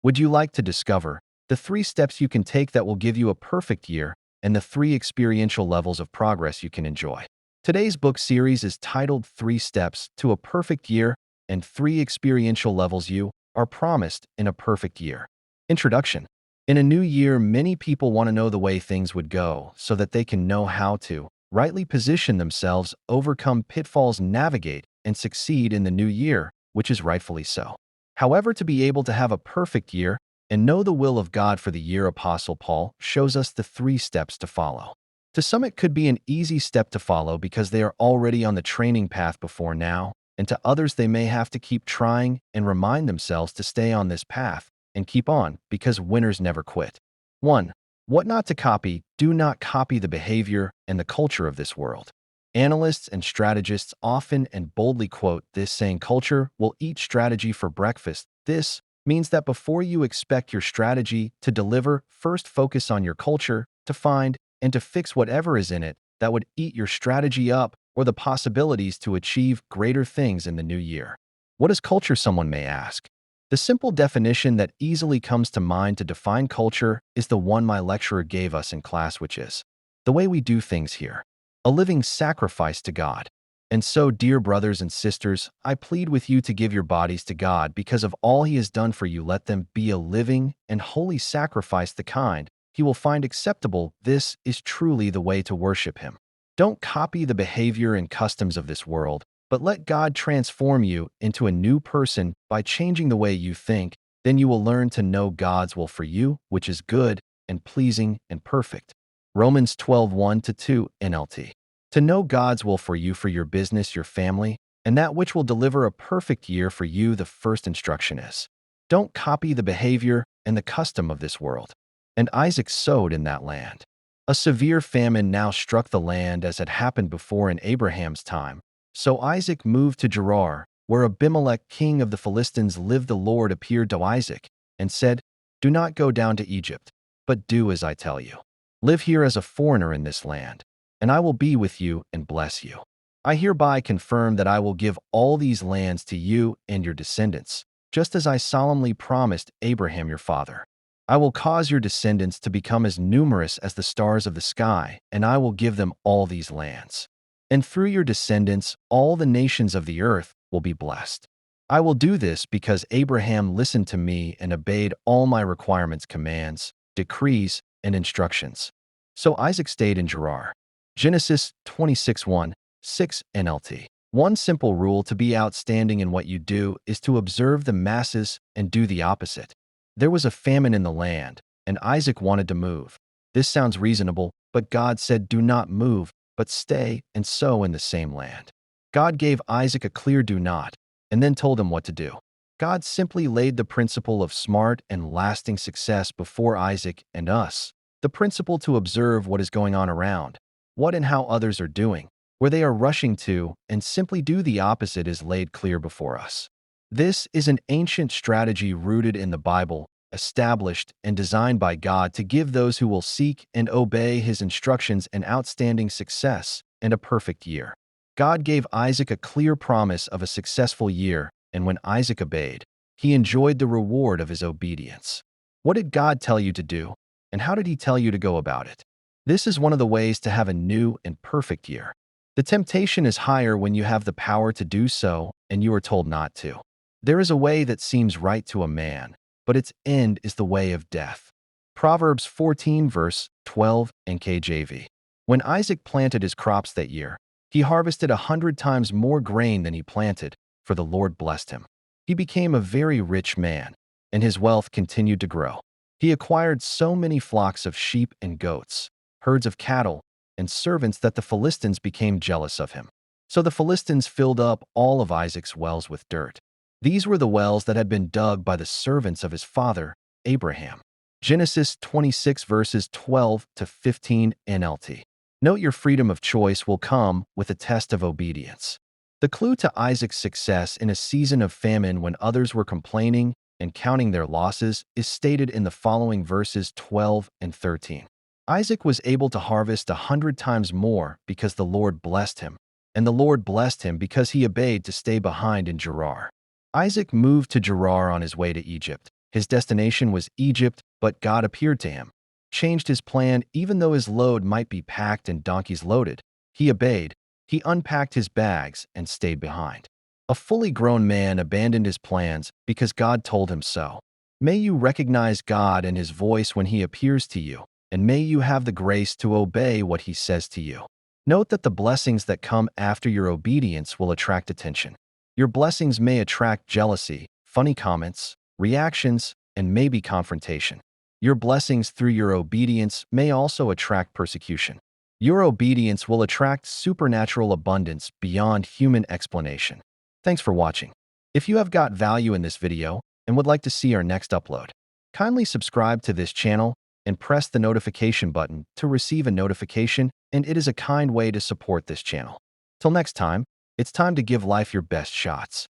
Would you like to discover the 3 steps you can take that will give you a perfect year and the 3 experiential levels of progress you can enjoy? Today's book series is titled 3 Steps to a Perfect Year and 3 Experiential Levels You Are Promised in a Perfect Year. Introduction. In a new year, many people want to know the way things would go so that they can know how to rightly position themselves, overcome pitfalls, navigate, and succeed in the new year, which is rightfully so. However, to be able to have a perfect year and know the will of God for the year, Apostle Paul shows us the 3 steps to follow. To some, it could be an easy step to follow because they are already on the training path before now, and to others, they may have to keep trying and remind themselves to stay on this path and keep on because winners never quit. 1. What not to copy. Do not copy the behavior and the culture of this world. Analysts and strategists often and boldly quote this saying, "Culture will eat strategy for breakfast." This means that before you expect your strategy to deliver, first focus on your culture to find and to fix whatever is in it that would eat your strategy up or the possibilities to achieve greater things in the new year. What is culture, someone may ask? The simple definition that easily comes to mind to define culture is the one my lecturer gave us in class, which is the way we do things here, a living sacrifice to God. And so, dear brothers and sisters, I plead with you to give your bodies to God because of all He has done for you. Let them be a living and holy sacrifice, the kind He will find acceptable. This is truly the way to worship Him. Don't copy the behavior and customs of this world, but let God transform you into a new person by changing the way you think. Then you will learn to know God's will for you, which is good and pleasing and perfect. Romans 12:1-2 NLT. To know God's will for you, for your business, your family, and that which will deliver a perfect year for you, the first instruction is, don't copy the behavior and the custom of this world. And Isaac sowed in that land. A severe famine now struck the land as had happened before in Abraham's time. So Isaac moved to Gerar, where Abimelech, king of the Philistines, lived. The Lord appeared to Isaac and said, "Do not go down to Egypt, but do as I tell you. Live here as a foreigner in this land, and I will be with you and bless you. I hereby confirm that I will give all these lands to you and your descendants, just as I solemnly promised Abraham your father. I will cause your descendants to become as numerous as the stars of the sky, and I will give them all these lands. And through your descendants, all the nations of the earth will be blessed. I will do this because Abraham listened to me and obeyed all my requirements, commands, decrees, and instructions." So Isaac stayed in Gerar. Genesis 26:1-6 NLT. One simple rule to be outstanding in what you do is to observe the masses and do the opposite. There was a famine in the land, and Isaac wanted to move. This sounds reasonable, but God said, "Do not move, but stay and sow in the same land." God gave Isaac a clear "do not," and then told him what to do. God simply laid the principle of smart and lasting success before Isaac and us, the principle to observe what is going on around, what and how others are doing, where they are rushing to, and simply do the opposite is laid clear before us. This is an ancient strategy rooted in the Bible, established and designed by God to give those who will seek and obey His instructions an outstanding success and a perfect year. God gave Isaac a clear promise of a successful year, and when Isaac obeyed, he enjoyed the reward of his obedience. What did God tell you to do, and how did He tell you to go about it? This is one of the ways to have a new and perfect year. The temptation is higher when you have the power to do so and you are told not to. There is a way that seems right to a man, but its end is the way of death. Proverbs 14:12 NKJV. When Isaac planted his crops that year, he harvested 100 times more grain than he planted, for the Lord blessed him. He became a very rich man, and his wealth continued to grow. He acquired so many flocks of sheep and goats, herds of cattle, and servants that the Philistines became jealous of him. So the Philistines filled up all of Isaac's wells with dirt. These were the wells that had been dug by the servants of his father, Abraham. Genesis 26:12-15 NLT. Note your freedom of choice will come with a test of obedience. The clue to Isaac's success in a season of famine when others were complaining and counting their losses is stated in the following verses 12 and 13. Isaac was able to harvest 100 times more because the Lord blessed him, and the Lord blessed him because he obeyed to stay behind in Gerar. Isaac moved to Gerar on his way to Egypt. His destination was Egypt, but God appeared to him, changed his plan even though his load might be packed and donkeys loaded. He obeyed. He unpacked his bags and stayed behind. A fully grown man abandoned his plans because God told him so. May you recognize God and his voice when he appears to you, and may you have the grace to obey what he says to you. Note that the blessings that come after your obedience will attract attention. Your blessings may attract jealousy, funny comments, reactions, and maybe confrontation. Your blessings through your obedience may also attract persecution. Your obedience will attract supernatural abundance beyond human explanation. Thanks for watching. If you have got value in this video and would like to see our next upload, kindly subscribe to this channel and press the notification button to receive a notification, and it is a kind way to support this channel. Till next time, it's time to give life your best shots.